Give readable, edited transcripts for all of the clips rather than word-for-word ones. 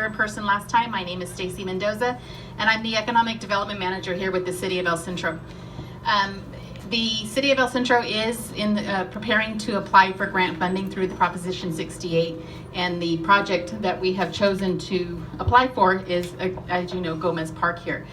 in person last time, my name is Stacy Mendoza, and I'm the Economic Development Manager here with the City of El Centro. The City of El Centro is preparing to apply for grant funding through the Proposition 68, and the project that we have chosen to apply for is, as you know, Gómez Park here.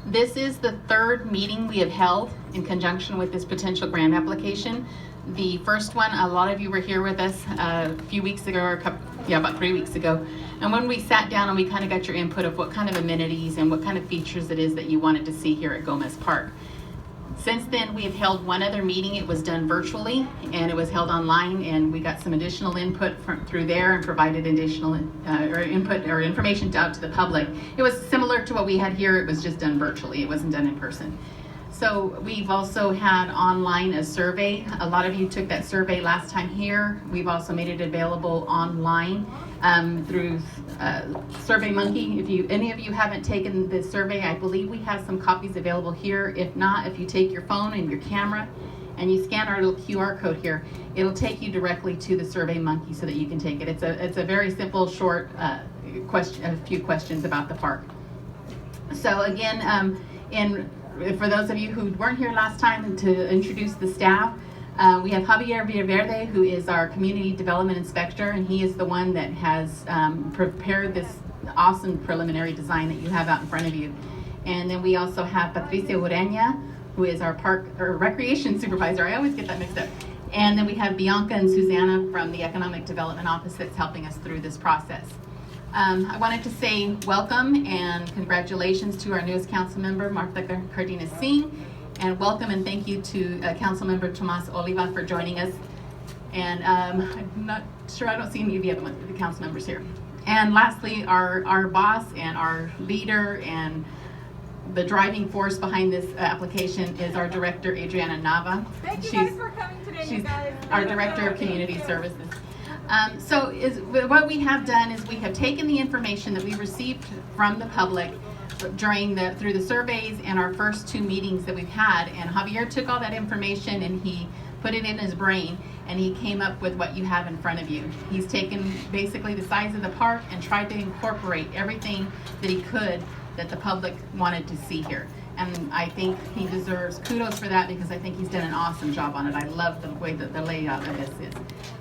This is the third meeting we have held in conjunction with this potential grant application. The first one, a lot of you were here with us a few weeks ago, or about 3 weeks ago. And when we sat down and we kind of got your input of what kind of amenities and what kind of features it is that you wanted to see here at Gómez Park. Since then, we have held one other meeting. It was done virtually, and it was held online, and we got some additional input through there and provided additional input or information out to the public. It was similar to what we had here. It was just done virtually. It wasn't done in person. So we've also had online a survey. A lot of you took that survey last time here. We've also made it available online through SurveyMonkey. If any of you haven't taken the survey, I believe we have some copies available here. If not, if you take your phone and your camera and you scan our little QR code here, it'll take you directly to the SurveyMonkey so that you can take it. It's a very simple, short question, a few questions about the park. So again, for those of you who weren't here last time, to introduce the staff, we have Javier Villaverde, who is our Community Development Inspector, and he is the one that has prepared this awesome preliminary design that you have out in front of you. And then we also have Patricia Ureña, who is our Recreation Supervisor. I always get that mixed up. And then we have Bianca and Susanna from the Economic Development Office that's helping us through this process. I wanted to say welcome and congratulations to our newest council member, Martha Cardenas Singh, and welcome and thank you to Council Member Tomas Oliva for joining us. And I'm not sure, I don't see any of the other ones, the council members here. And lastly, our boss and our leader and the driving force behind this application is our director, Adriana Nava. Thank you guys for coming today, She's you guys. our Director of Community Services. What we have done is we have taken the information that we received from the public through the surveys and our first two meetings that we've had, and Javier took all that information and he put it in his brain and he came up with what you have in front of you. He's taken basically the size of the park and tried to incorporate everything that he could that the public wanted to see here. And I think he deserves kudos for that because I think he's done an awesome job on it. I love the way that the layout of this is.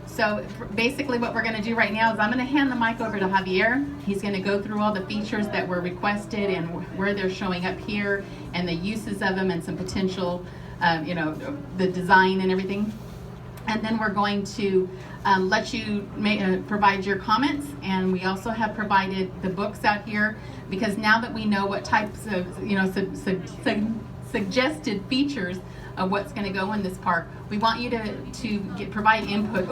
So basically what we're going to do right now is I'm going to hand the mic over to Javier. He's going to go through all the features that were requested and where they're showing up here and the uses of them and some potential, the design and everything. And then we're going to let you provide your comments, and we also have provided the books out here because now that we know what types of suggested features of what's going to go in this park, we want you to provide input.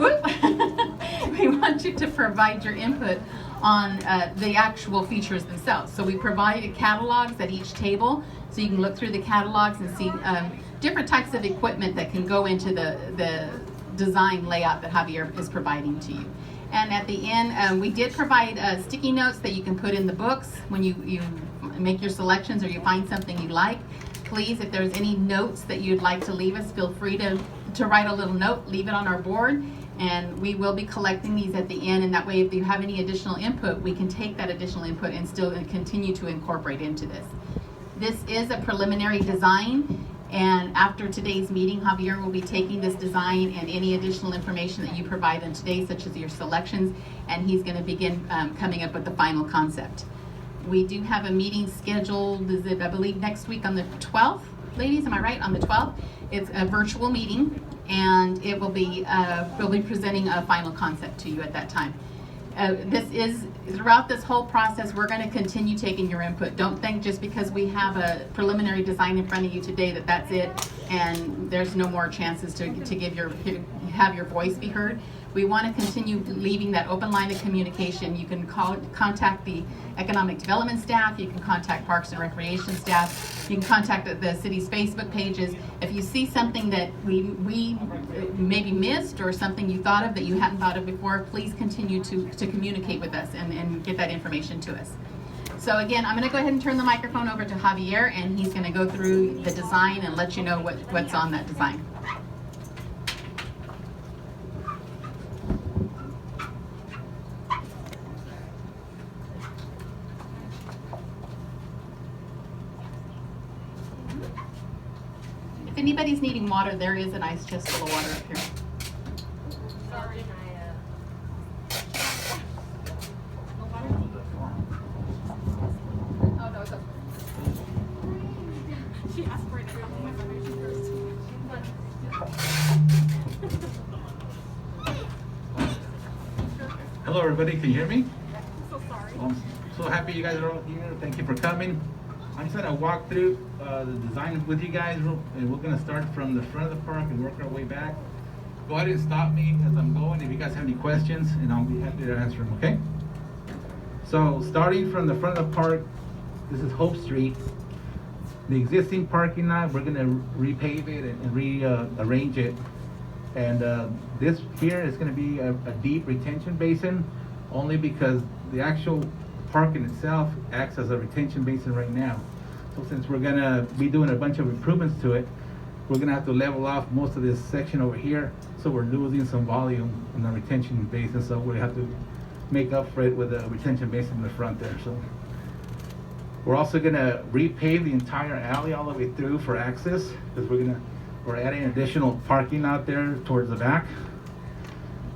We want you to provide your input on the actual features themselves. So we provide catalogs at each table, so you can look through the catalogs and see different types of equipment that can go into the design layout that Javier is providing to you. And at the end, we did provide sticky notes that you can put in the books when you make your selections or you find something you like. Please, if there's any notes that you'd like to leave us, feel free to write a little note, leave it on our board, and we will be collecting these at the end, and that way if you have any additional input, we can take that additional input and still continue to incorporate into this. This is a preliminary design, and after today's meeting, Javier will be taking this design and any additional information that you provide in today, such as your selections, and he's going to begin coming up with the final concept. We do have a meeting scheduled, I believe, next week on the 12th. Ladies, am I right? On the 12th? It's a virtual meeting, and it will be, we'll be presenting a final concept to you at that time. Throughout this whole process, we're going to continue taking your input. Don't think just because we have a preliminary design in front of you today that that's it, and there's no more chances to have your voice be heard. We want to continue leaving that open line of communication. You can contact the economic development staff, you can contact Parks and Recreation staff, you can contact the city's Facebook pages. If you see something that we maybe missed or something you thought of that you hadn't thought of before, please continue to communicate with us and get that information to us. So again, I'm going to go ahead and turn the microphone over to Javier, and he's going to go through the design and let you know what's on that design. If anybody's needing water, there is an ice chest full of water up here. Sorry. Oh, no, it's okay. She asked for it to come to my information first. Hello everybody, can you hear me? I'm so sorry. I'm so happy you guys are all here. Thank you for coming. I'm just gonna walk through the design with you guys, and we're gonna start from the front of the park and work our way back. Go ahead and stop me as I'm going if you guys have any questions, and I'll be happy to answer them, okay? So starting from the front of the park, this is Hope Street. The existing parking lot, we're gonna repave it and rearrange it. And this here is gonna be a deep retention basin, only because the actual parking itself acts as a retention basin right now. So since we're gonna be doing a bunch of improvements to it, we're gonna have to level off most of this section over here, so we're losing some volume in the retention basin, so we have to make up for it with a retention basin in the front there. So we're also gonna repave the entire alley all the way through for access, because we're adding additional parking out there towards the back.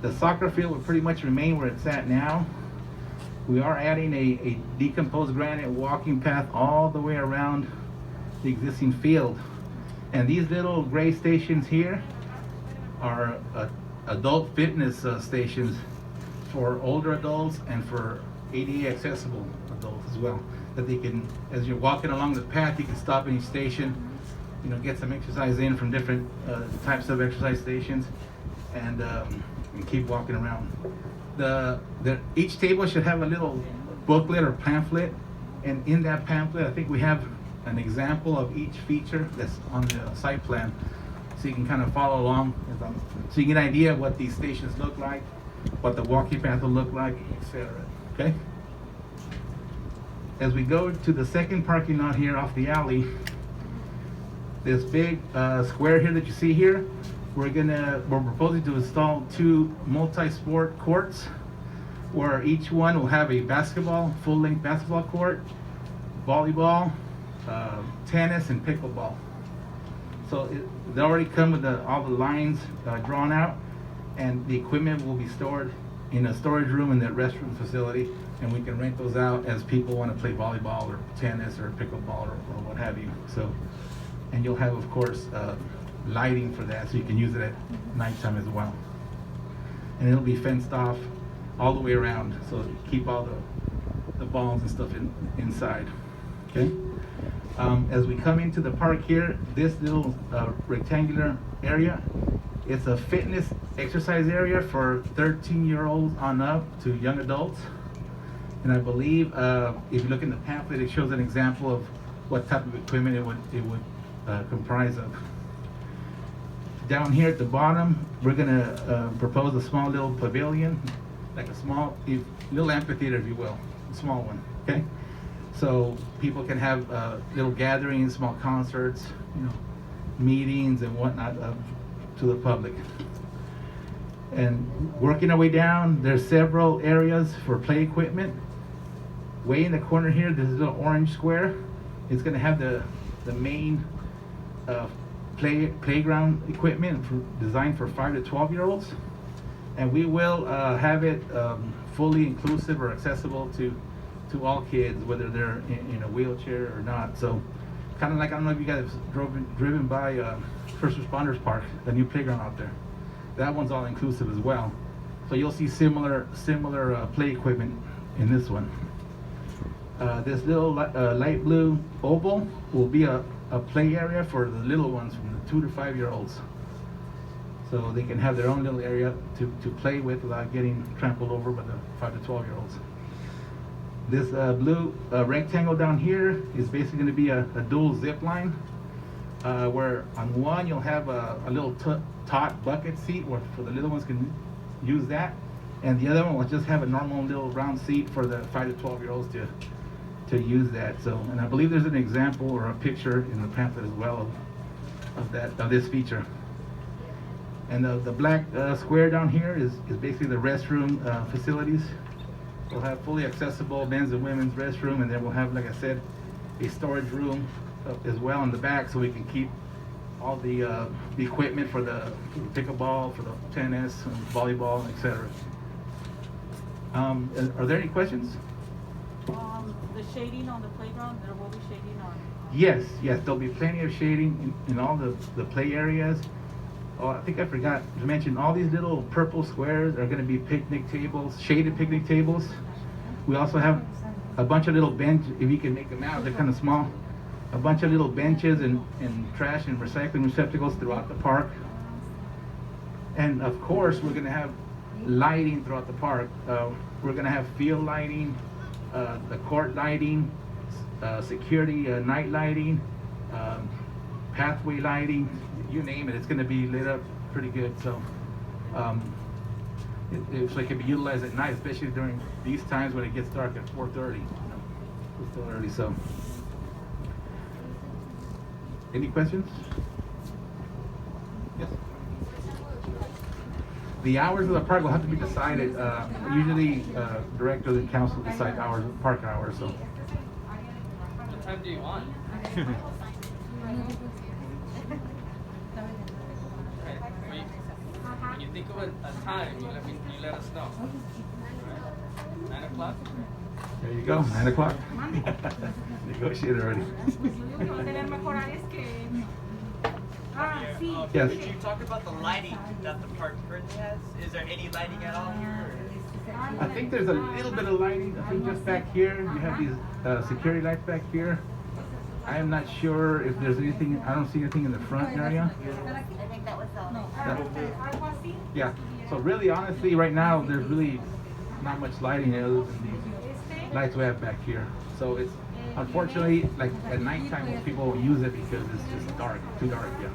The soccer field will pretty much remain where it's at now. We are adding a decomposed granite walking path all the way around the existing field. And these little gray stations here are adult fitness stations for older adults and for ADA accessible adults as well. That they can, as you're walking along the path, you can stop at each station, get some exercise in from different types of exercise stations, and keep walking around. Each table should have a little booklet or pamphlet, and in that pamphlet, I think we have an example of each feature that's on the site plan, so you can kind of follow along, so you get an idea of what these stations look like, what the walking path will look like, etc. Okay? As we go to the second parking lot here off the alley, this big square here that you see here, we're proposing to install 2 multi-sport courts, where each one will have a full-length basketball court, volleyball, tennis, and pickleball. So they already come with all the lines drawn out, and the equipment will be stored in a storage room in the restroom facility, and we can rent those out as people want to play volleyball or tennis or pickleball or what have you. So, and you'll have, of course, lighting for that, so you can use it at nighttime as well. And it'll be fenced off all the way around, so keep all the balls and stuff inside. Okay. As we come into the park here, this little rectangular area, it's a fitness exercise area for 13-year-olds on up to young adults. And I believe if you look in the pamphlet, it shows an example of what type of equipment it would comprise of. Down here at the bottom, we're gonna propose a small little pavilion, like a small little amphitheater, if you will, a small one. Okay, so people can have little gatherings, small concerts, meetings and whatnot to the public. And working our way down, there's several areas for play equipment. Way in the corner here, this little orange square, it's gonna have the main playground equipment designed for 5 to 12-year-olds, and we will have it fully inclusive or accessible to all kids, whether they're in a wheelchair or not. So, kind of like, I don't know if you guys have driven by First Responders Park, the new playground out there. That one's all inclusive as well. So you'll see similar play equipment in this one. This little light blue oval will be a play area for the little ones from the 2 to 5-year-olds. So they can have their own little area to play with without getting trampled over by the 5 to 12-year-olds. This blue rectangle down here is basically going to be a dual zip line, where on one you'll have a little tot bucket seat where for the little ones can use that, and the other one will just have a normal little round seat for the 5 to 12-year-olds to use that. So, and I believe there's an example or a picture in the pamphlet as well of this feature. And the black square down here is basically the restroom facilities. We'll have fully accessible men's and women's restroom, and then we'll have, like I said, a storage room as well in the back, so we can keep all the equipment for the pickleball, for the tennis, and volleyball, etc. Are there any questions? The shading on the playground, there will be shading on. Yes, there'll be plenty of shading in all the play areas. Oh, I think I forgot to mention, all these little purple squares are gonna be picnic tables, shaded picnic tables. We also have a bunch of little benches, if you can make them out, they're kind of small. A bunch of little benches and trash and recycling receptacles throughout the park. And of course, we're gonna have lighting throughout the park. We're gonna have field lighting, the court lighting, security night lighting, pathway lighting, you name it, it's gonna be lit up pretty good. So so it can be utilized at night, especially during these times when it gets dark at 4:30. It's still early, so. Any questions? Yes. The hours of the park will have to be decided. Usually, director and council decide hours, park hours. So. What time do you want? When you think of a time, you let us know. 9 o'clock? There you go, 9 o'clock. Negotiated already. Yes. Did you talk about the lighting that the park currently has? Is there any lighting at all here? I think there's a little bit of lighting. I think just back here, you have these security lights back here. I am not sure if there's anything. I don't see anything in the front area. I think that was the Yeah. So really, honestly, right now there's really not much lighting other than these lights we have back here. So it's unfortunately like at nighttime most people won't use it because it's just dark, too dark. Yeah.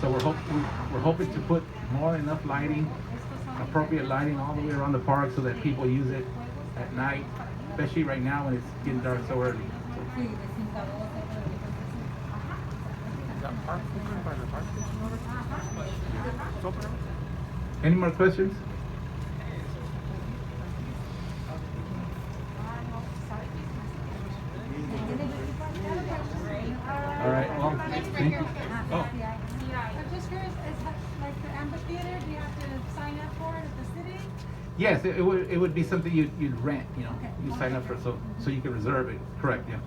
So we're hoping to put enough lighting, appropriate lighting all the way around the park so that people use it at night, especially right now when it's getting dark so early. Any more questions? All right. Well, thank you. Oh. I'm just curious, like the amphitheater, do you have to sign up for it at the city? Yes, it would be something you'd rent. You know, you sign up for so you can reserve it. Correct. Yeah.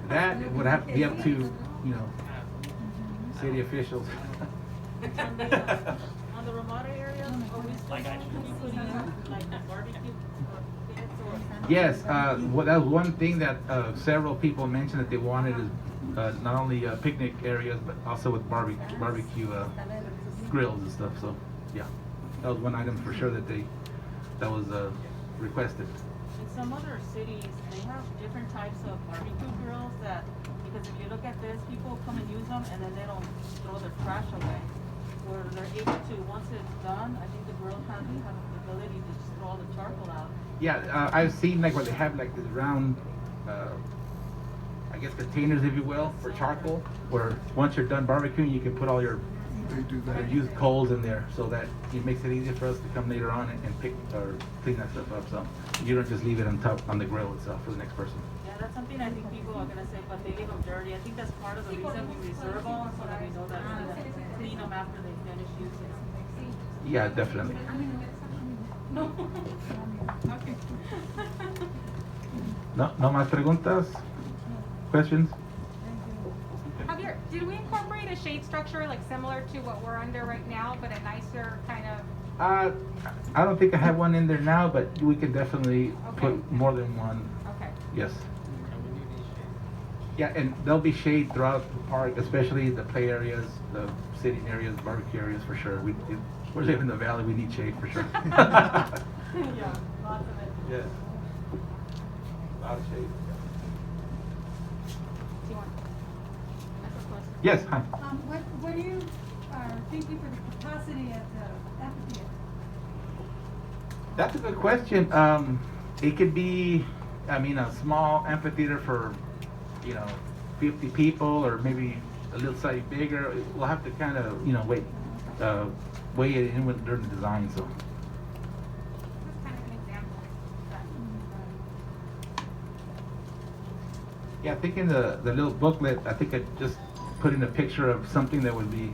That would have to be up to city officials. On the Ramada area, are we still going to be putting in like the barbecue pits or? Yes, well, that was one thing that several people mentioned that they wanted is not only picnic areas but also with barbecue grills and stuff. So yeah, that was one item for sure that was requested. In some other cities, they have different types of barbecue grills because if you look at this, people come and use them and then they don't throw their trash away. Where they're able to, once it's done, I think the grill has the ability to just throw all the charcoal out. Yeah, I've seen like where they have like this round, I guess containers, if you will, for charcoal, where once you're done barbecuing, you can put all your used coals in there, so that it makes it easier for us to come later on and pick or clean that stuff up. So you don't just leave it on top on the grill itself for the next person. Yeah, that's something I think people are gonna say, but they leave them dirty. I think that's part of the reason we reserve them, so that we know that we're gonna clean them after they finish using them. Yeah, definitely. Okay. No más preguntas? Questions? Javier, did we incorporate a shade structure like similar to what we're under right now, but a nicer kind of? I don't think I have one in there now, but we can definitely Okay. put more than one. Okay. Yes. Yeah, and there'll be shade throughout the park, especially the play areas, the sitting areas, barbecue areas for sure. We live in the valley, we need shade for sure. Yeah, lots of it. Yes. A lot of shade. Do you want? That's a question. Yes, hi. What do you are thinking for the capacity at the amphitheater? That's a good question. It could be, a small amphitheater for, 50 people, or maybe a little slightly bigger. We'll have to kind of, weigh it in during the design. So. Just kind of an example. Yeah, I think in the little booklet, I think I just put in a picture of something that would be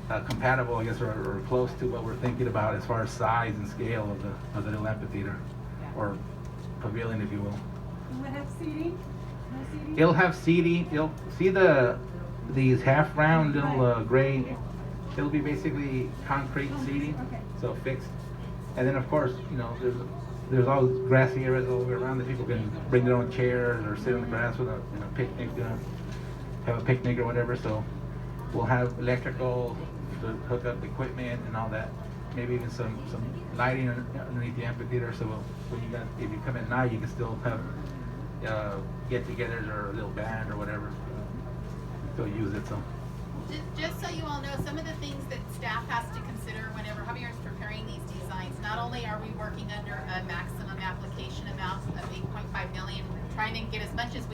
compatible, I guess, or close to what we're thinking about as far as size and scale of the little amphitheater, or pavilion, if you will. Will it have seating? No seating? It'll have seating. You'll see these half round little gray. It'll be basically concrete seating, Okay. so fixed. And then of course, you know, there's all grassy areas all the way around that people can bring their own chairs or sit on the grass with a picnic, have a picnic or whatever. So we'll have electrical to hook up equipment and all that. Maybe even some lighting underneath the amphitheater. So when you guys, if you come at night, you can still have get-togethers or a little band or whatever. Still use it. So. Just so you all know, some of the things that staff has to consider whenever Javier is preparing these designs, not only are we working under a maximum application amount of 8.5 million, we're trying to get as much as we